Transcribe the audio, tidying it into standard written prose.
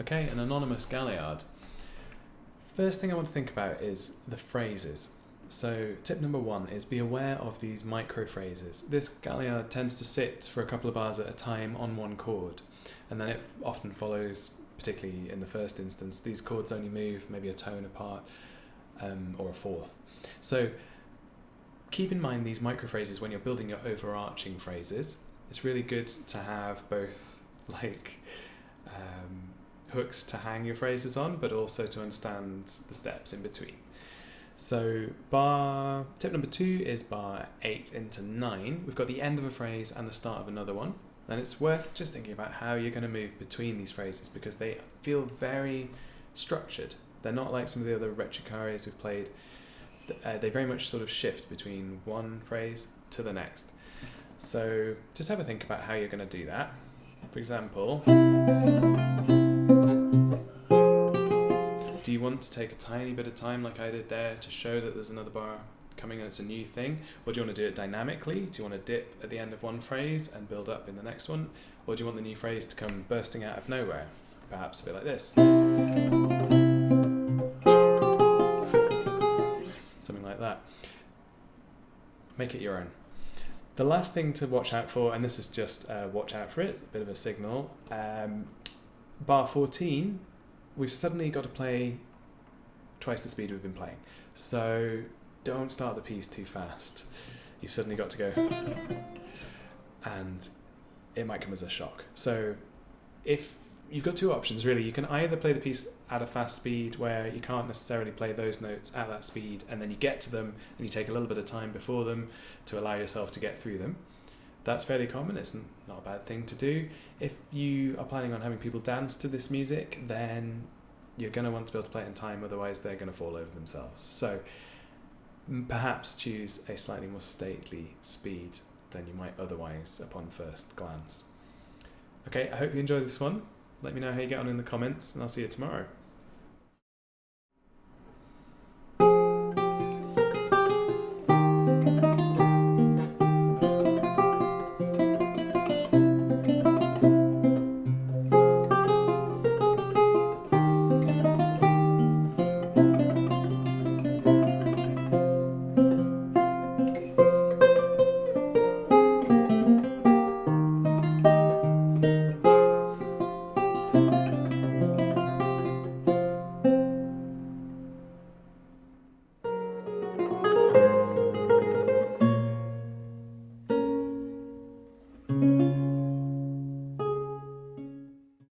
Okay, an anonymous galliard. First thing I want to think about is the phrases. So tip number 1 is be aware of these micro phrases. This galliard tends to sit for a couple of bars at a time on one chord, and then it often follows, particularly in the first instance, these chords only move maybe a tone apart or a fourth. So keep in mind these micro phrases when you're building your overarching phrases. It's really good to have both hooks to hang your phrases on, but also to understand the steps in between. So tip number 2 is bar 8 into 9. We've got the end of a phrase and the start of another one. And it's worth just thinking about how you're going to move between these phrases because they feel very structured. They're not like some of the other retrocaries we've played. They very much sort of shift between one phrase to the next. So just have a think about how you're going to do that. For example, do you want to take a tiny bit of time like I did there to show that there's another bar coming and it's a new thing? Or do you want to do it dynamically? Do you want to dip at the end of one phrase and build up in the next one? Or do you want the new phrase to come bursting out of nowhere? Perhaps a bit like this. Something like that. Make it your own. The last thing to watch out for, and this is just watch out for it, it's a bit of a signal. Bar 14, we've suddenly got to play twice the speed we've been playing. So don't start the piece too fast. You've suddenly got to go, and it might come as a shock. So if you've got 2 options really, you can either play the piece at a fast speed where you can't necessarily play those notes at that speed, and then you get to them and you take a little bit of time before them to allow yourself to get through them. That's fairly common, it's not a bad thing to do. If you are planning on having people dance to this music, then you're going to want to be able to play it in time, otherwise they're going to fall over themselves. So perhaps choose a slightly more stately speed than you might otherwise upon first glance. Okay, I hope you enjoyed this one. Let me know how you get on in the comments, and I'll see you tomorrow.